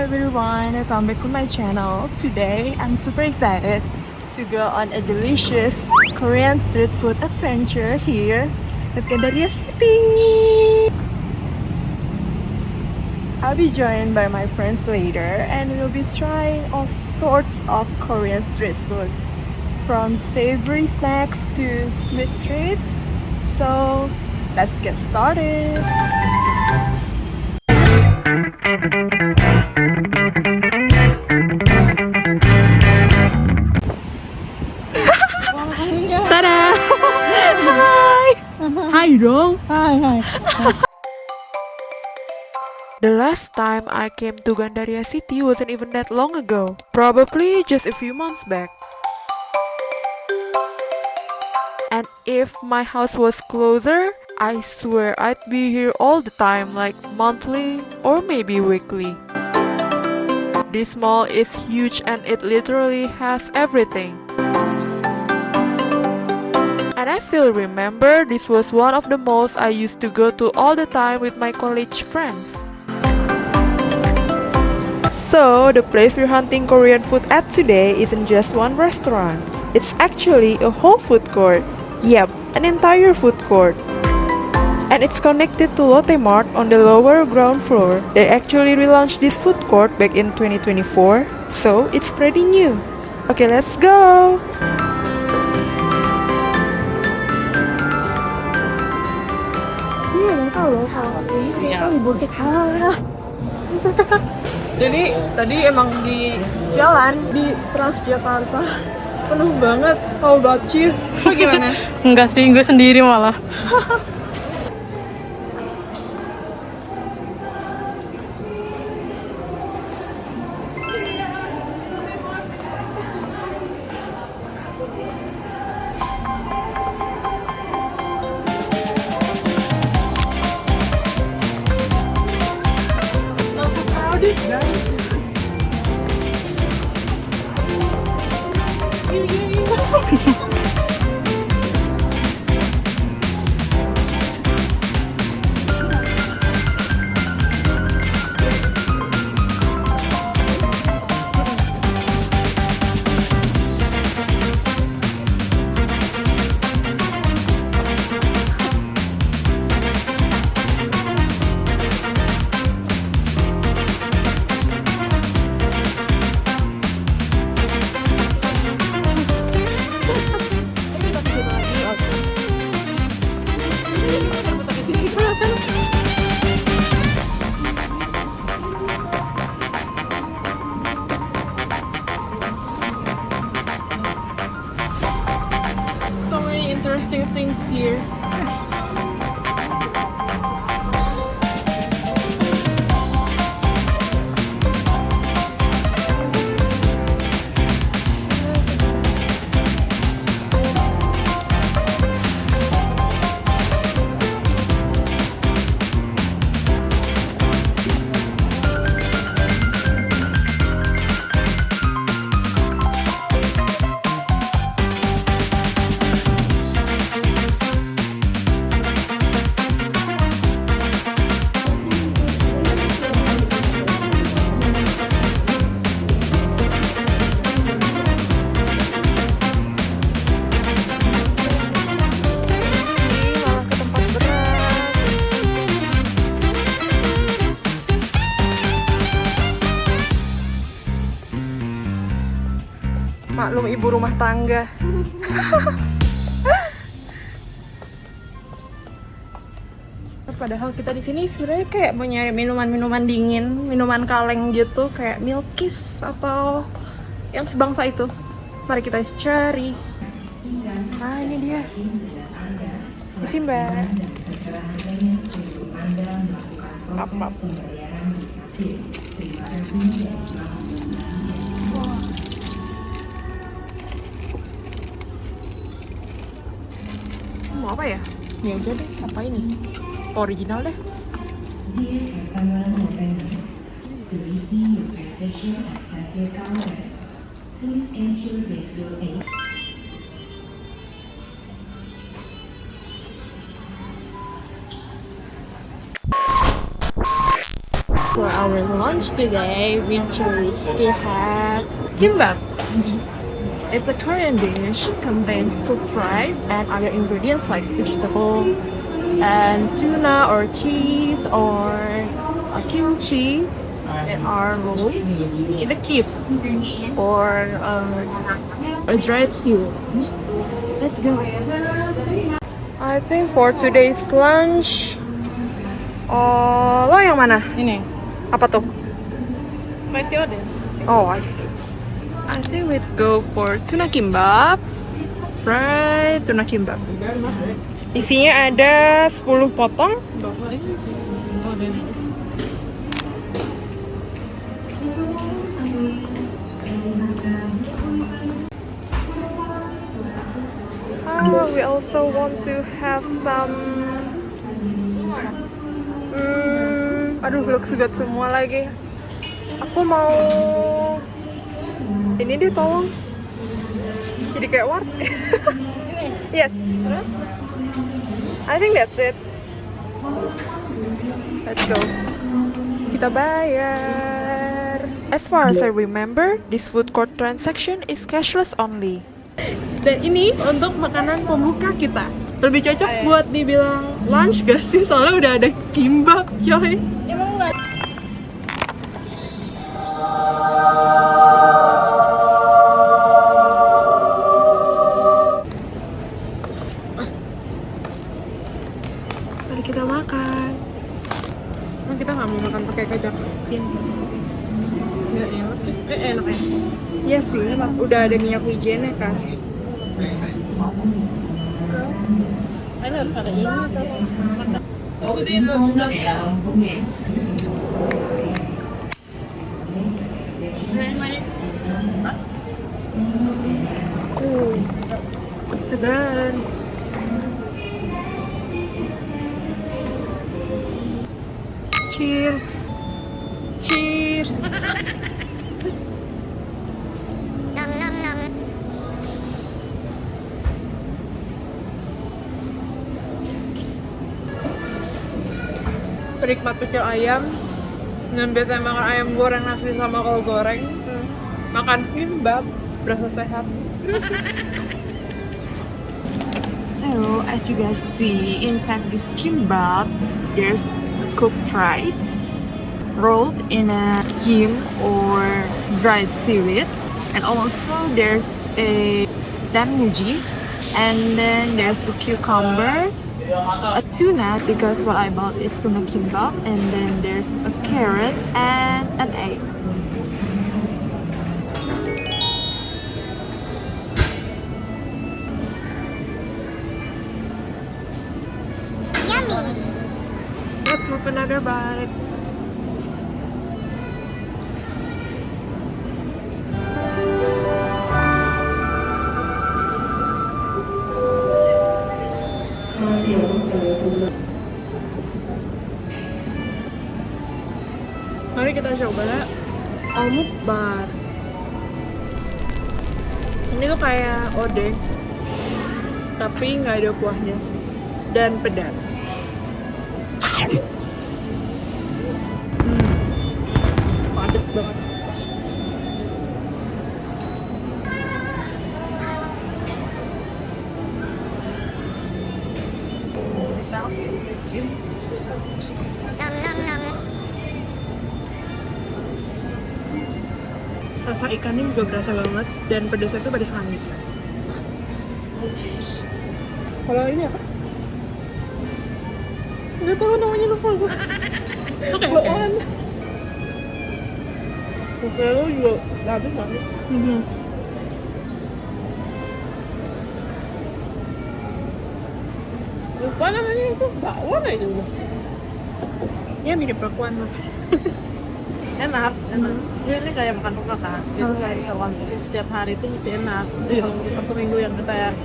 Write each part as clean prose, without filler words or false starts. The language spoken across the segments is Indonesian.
everyone, welcome back to my channel. Today, I'm super excited to go on a delicious Korean street food adventure here at Gandaria City. I'll be joined by my friends later and we'll be trying all sorts of Korean street food, from savory snacks to sweet treats. So, let's get started. Tada! Hi! Hi dong! Hi! The last time I came to Gandaria City wasn't even that long ago. Probably just a few months back. And if my house was closer, I swear I'd be here all the time, like monthly or maybe weekly. This mall is huge and it literally has everything. And I still remember this was one of the malls I used to go to all the time with my college friends. So, the place we're hunting Korean food at today isn't just one restaurant. It's actually a whole food court. Yep, an entire food court. And it's connected to Lotte Mart on the lower ground floor. They actually relaunched this food court back in 2024, so it's pretty new. Okay, let's go! Jadi tadi emang di jalan di Transjakarta penuh banget sama bapci. Lu gimana? Enggak sih, gue sendiri malah. Crowded guys. So many interesting things here. Maklum ibu rumah tangga. Padahal kita di sini sebenarnya kayak mau nyari minuman-minuman dingin, minuman kaleng gitu, kayak Milkis atau yang sebangsa itu. Mari kita cari. Nah, ini dia. Isi mbak. Maaf. Mau apa ya? Ini aja deh, apa ini? Original deh. For our our lunch today, we chose to have kimbap. It's a Korean dish, contains cooked rice and other ingredients like vegetable and tuna or cheese or kimchi that are rolled in a cube or a dried seaweed. Let's go. I think for today's lunch, lo yang mana? Ini Apa tuh? spicy oden. Oh, I see. I think we'd go for tuna kimbap. Fried tuna kimbap. Isinya ada 10 potong. Bawa ini oden. We also want to have some aduh, looks good semua lagi. Aku mau ini deh, tolong. Jadi kayak what? Yes. I think that's it. Let's go. Kita bayar. As far as I remember, this food court transaction is cashless only. Dan ini untuk makanan pembuka kita. Lebih cocok buat dibilang lunch gak sih? Soalnya udah ada kimbap, coy. Emang enggak? Mari kita makan. Kita nggak mau makan pakai kacang asin. Nggak enak sih. Enak ya? Iya sih, udah ada minyak wijennya kan. Ada harus ada ini Segar. Cheers. Cheers. Penikmat pecel ayam dan biasanya makan ayam goreng nasi sama kol goreng, makan kimbap berasa sehat. So, as you guys see, inside this kimbap, there's cooked rice rolled in a kim or dried seaweed, and also there's a danmuji, and then there's a cucumber, a tuna because what I bought is tuna kimbap, and then there's a carrot and an egg. Let's have another bite. Mari kita coba omuk bar. Ini tuh kayak odeng, tapi nggak ada kuahnya sih, dan pedas. Padat banget. Rasa ikannya juga berasa banget, dan pedasnya tuh pedas manis. Kalau ini apa? Nggak tahu namanya, lupa gue. Oke. Oke, lu juga habis nggak sih? Lupa namanya itu bakwan itu. Ya mirip bakwan lah. Enak. Ini kayak makan rumah kan. Itu kayak hewan. Setiap hari itu mesti enak. Jadi kalau di Sabtu Minggu yang kita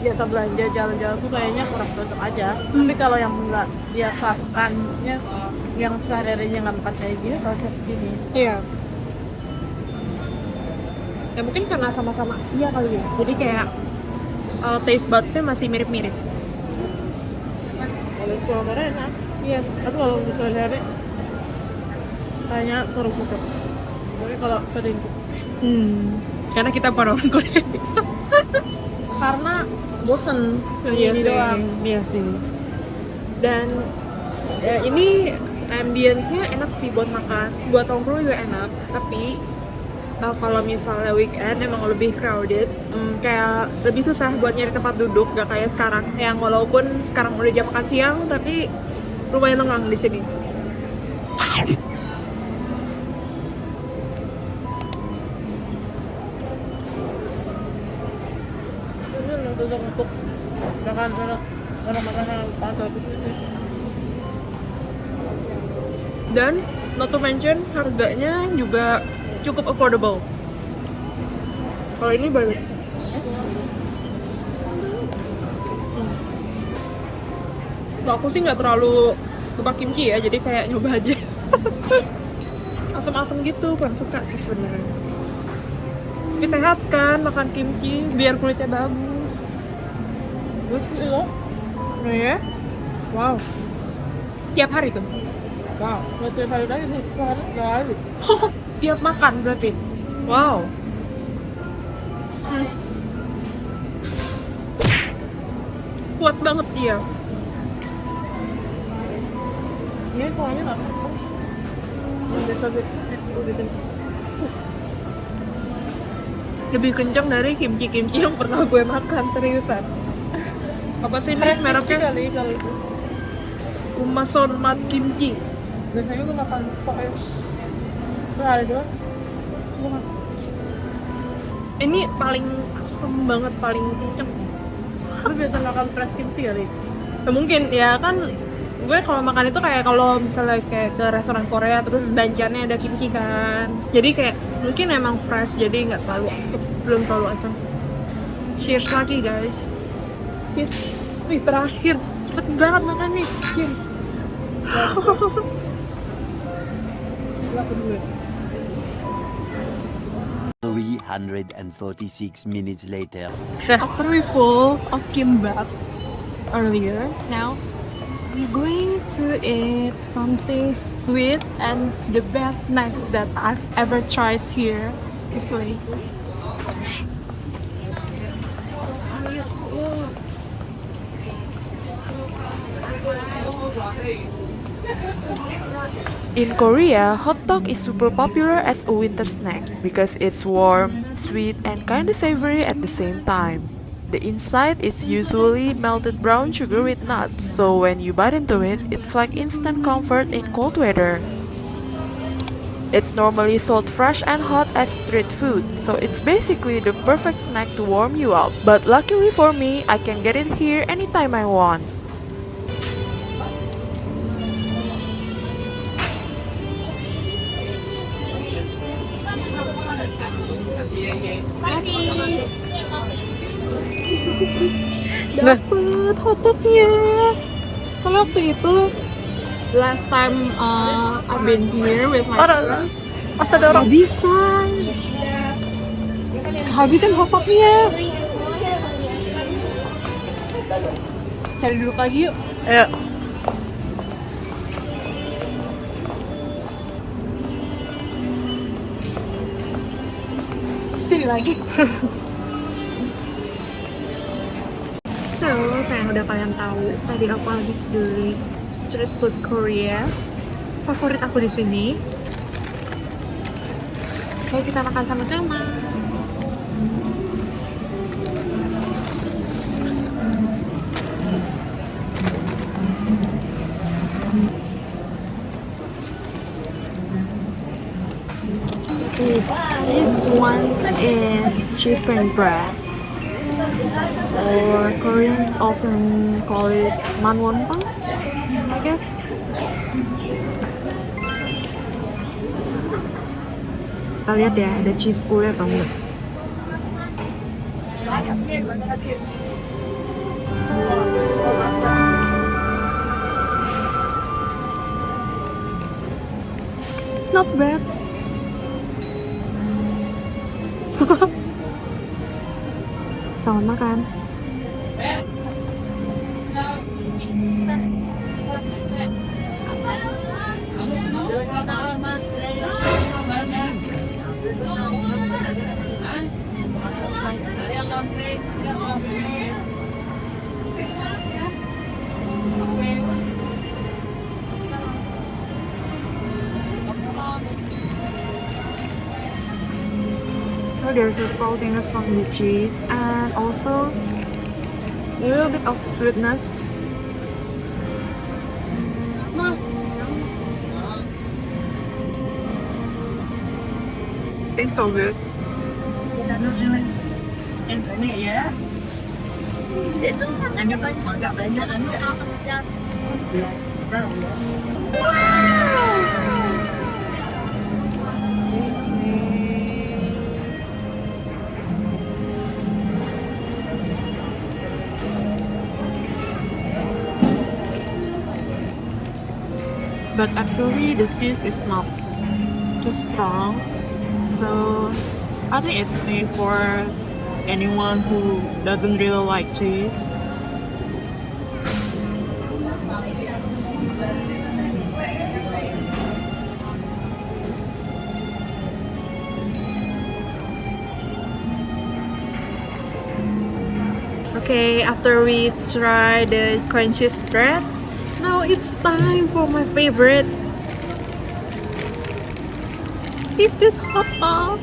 biasa belanja jalan-jalan tuh kayaknya kurang cocok aja. Tapi kalau yang nggak biasakannya, yang sehari-harinya nggak makan kayak gini, cocok sini. Yes. Ya mungkin karena sama-sama Asia kali ya. Jadi kayak taste buds-nya masih mirip-mirip. Kalau di Surabaya enak. Yes. Tapi kalau di sehari-hari Kayaknya kurang cocok. Tapi kalau sering Karena kita para orang Korea. karena bosen Iya ini sih. doang. Iya sih. Dan ya, ini ambience-nya enak sih buat makan, buat nongkrong juga enak. Tapi kalau misalnya weekend emang lebih crowded, kayak lebih susah buat nyari tempat duduk, gak kayak sekarang. Yang walaupun sekarang udah jam makan siang, tapi lumayan lengang di sini. Ini cocok untuk makan orang makanan pantai di sini. Dan not to mention harganya juga cukup affordable. Kalau ini baru. Kalau aku sih nggak terlalu suka kimchi ya, jadi kayak nyoba aja. Asam-asam gitu, kurang suka sih sebenarnya. Tapi sehat kan makan kimchi, biar kulitnya bagus. Terus ini loh. Oh ya? Wow. Tiap hari tuh? Wow. Nggak tiap hari lagi sih, sehari sekali. Tiap makan berarti? Wow. Kuat banget dia. Ini kuahnya nggak keras. Biasa gitu. Lebih kencang dari kimchi-kimchi yang pernah gue makan, seriusan. Apa sih ini Kimchi mereknya? kali itu. Umason Mat Kimchi. Biasanya gue makan pakai sehari doang. Gue makan. Ini paling asem banget, paling kenceng. Lu biasa makan fresh kimchi kali. Ya, mungkin ya kan gue kalau makan itu kayak kalau misalnya kayak ke restoran Korea terus banciannya ada kimchi kan. Jadi kayak mungkin emang fresh jadi nggak terlalu asam, belum terlalu asam. Cheers lagi guys. Wih terakhir cepet banget makan nih. Cheers. Gak peduli. 346 minutes later. After we full of kimbap earlier, now we're going to eat something sweet and the best snacks that I've ever tried here this way. In Korea, hot dog is super popular as a winter snack because it's warm, sweet, and kinda savory at the same time. The inside is usually melted brown sugar with nuts, so when you bite into it, it's like instant comfort in cold weather. It's normally sold fresh and hot as street food, so it's basically the perfect snack to warm you up. But luckily for me, I can get it here anytime I want. Dapet hotdognya. Kalau waktu itu last time I've been here with my friends, Pas ada orang bisa habisin hotdognya. Cari dulu lagi yuk. ya. Sini lagi. So, kayak yang udah kalian tahu, tadi aku habis beli street food Korea. Favorit aku di sini. Oke, kita makan sama-sama. This one is chicken bread, or Koreans often call it manwonpang, I guess. Kita lihat ya, ada cheese pool atau enggak. Not bad. Selamat makan. So there's a saltiness from the cheese and also a little bit of sweetness. Tastes so good. But actually the cheese is not too strong, so I think it's safe for anyone who doesn't really like cheese. Okay, after we try the cream cheese bread, now it's time for my favorite. This is hot dog.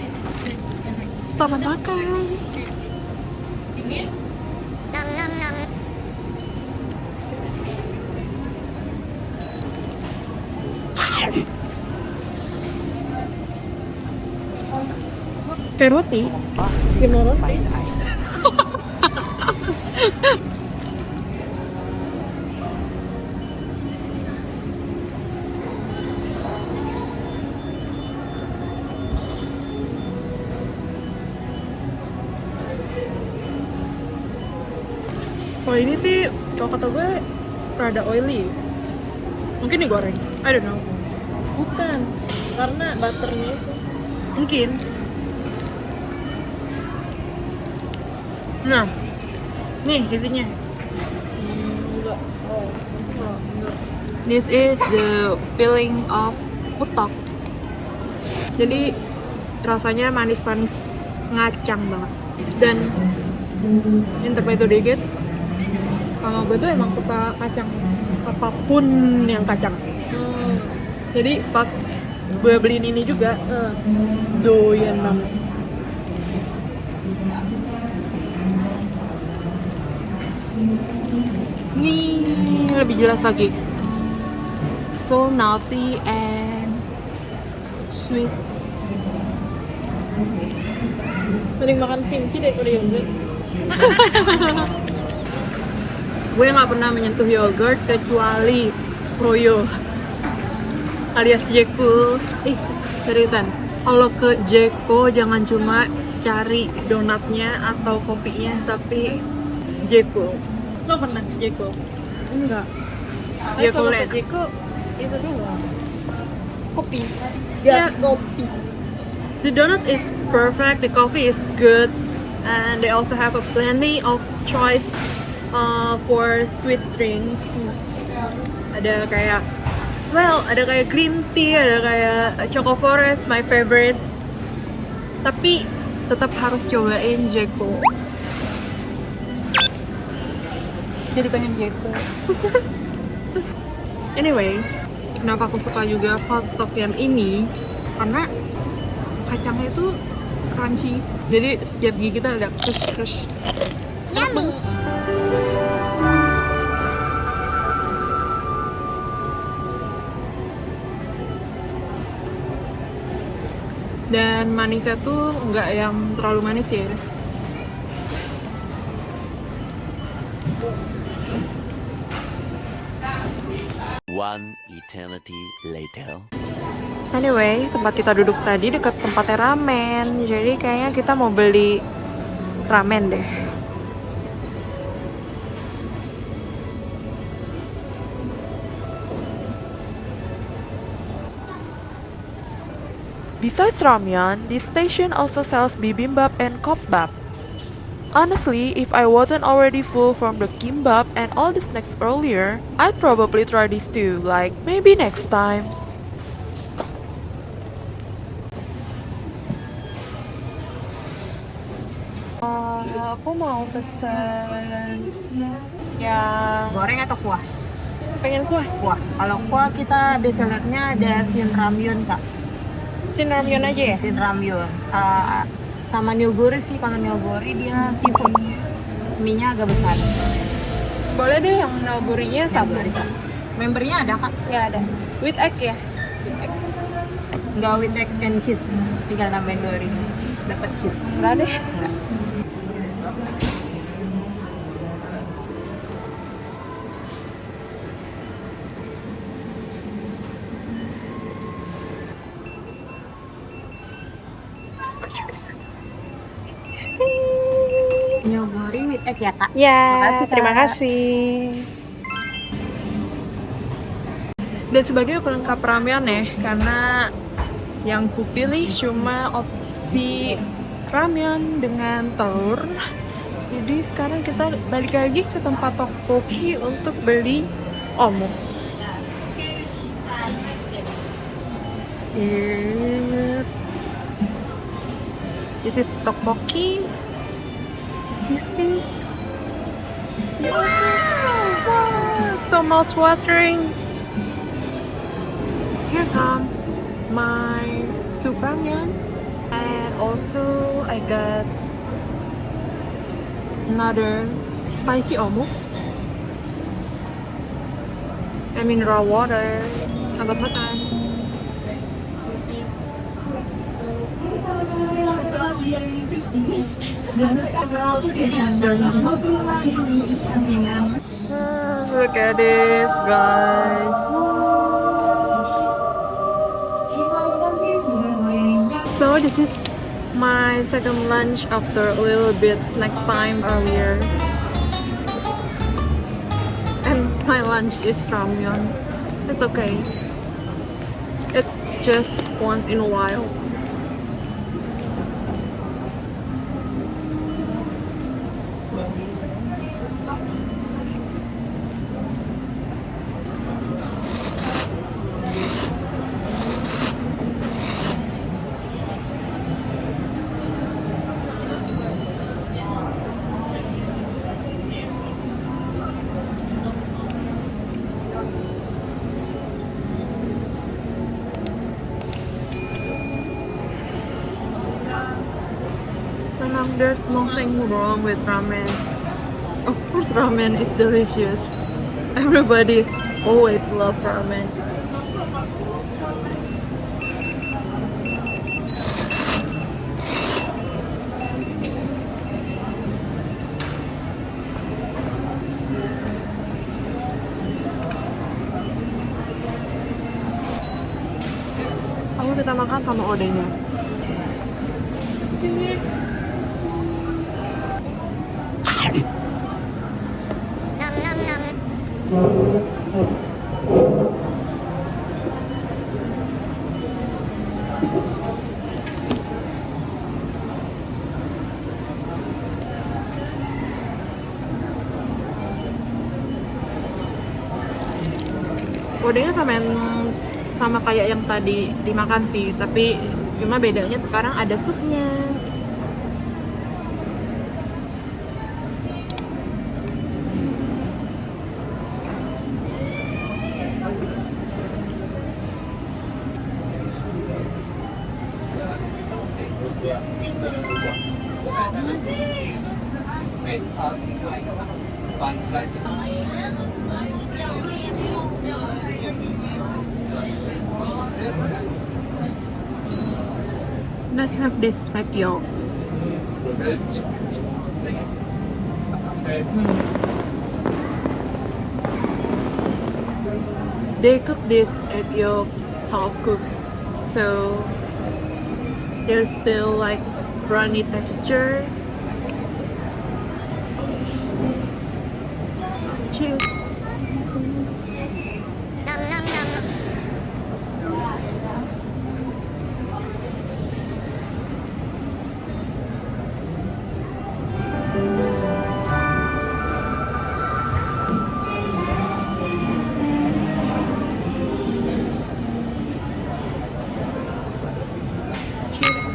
Tara makan. Kayak roti. Gimana roti? Oh ini sih kalau kata gue rada oily. Mungkin digoreng, I don't know. Bukan, karena butternya itu. Mungkin. Nah, nih intinya. Enggak. Oh, enggak. This is the filling of utok. Jadi rasanya manis-manis ngacang banget. Dan intermezzo dikit. Kalau gue tuh emang suka kacang, apapun yang kacang. Jadi pas gue beliin ini juga, doyan banget. Nih lebih jelas lagi. So nutty and sweet. Mending makan kimchi deh kalau yogurt. Gue nggak pernah menyentuh yogurt kecuali Froyo alias Jeko. Seriusan, kalau ke Jeko jangan cuma cari donatnya atau kopinya, tapi Jeko. Lo pernah ke Jeko? Enggak. Tapi Jeko kalau Land. ke Jeko itu doang. Kopi. Ya. Just kopi. The donut is perfect, the coffee is good, and they also have a plenty of choice for sweet drinks. Ada kayak green tea, ada kayak Choco Forest, my favorite. Tapi tetap harus cobain Jeko. Jadi pengen Jeko. Anyway, kenapa aku suka juga hotdog yang ini? Karena kacangnya itu crunchy. Jadi setiap gigi kita ada crush. Yummy. Dan manisnya tuh nggak yang terlalu manis ya. One eternity later. Anyway, tempat kita duduk tadi dekat tempatnya ramen. Jadi kayaknya kita mau beli ramen deh. Besides ramyeon, this station also sells bibimbap and kopbap. Honestly, if I wasn't already full from the kimbap and all the snacks earlier, I'd probably try these too, like maybe next time. Aku mau pesen yang Goreng atau kuah? pengen kuah sih. Kuah. Kalau kuah kita best sellernya ada Shin Ramyun kak. Shin ramyun aja ya? Shin Ramyun. Sama Nyogori sih. Kalau Nyogori dia seafood. Mie-nya agak besar. Boleh deh yang nogurinya satu. Nyogori satu. Membernya ada kak? Ya ada. With egg ya? With egg. Enggak with egg and cheese. Tinggal nambahin nori. Dapat cheese. Enggak deh. Enggak. Nyogori with egg ya kak? Ya, Makasih, Kak. terima kasih. Dan sebagai pelengkap ramen ya, karena yang kupilih cuma opsi ramen dengan telur. Jadi sekarang kita balik lagi ke tempat tteokbokki untuk beli omu. Here. This is tteokbokki. This is so mouth-watering. Here comes my soup ramen, and also I got another spicy omu. I mean raw water. Selamat makan. Look at this, guys. So this is my second lunch after a little bit snack time earlier. And my lunch is ramyun. It's okay. It's just once in a while. There's nothing wrong with ramen. Of course, ramen is delicious. Everybody always love ramen. Aku kita makan sama odenya. Odenya sama kayak yang tadi dimakan sih, tapi cuma bedanya sekarang ada supnya. Let's have this egg yolk. They cook this egg yolk half cooked, so there's still like runny texture. Cheers. Cheers.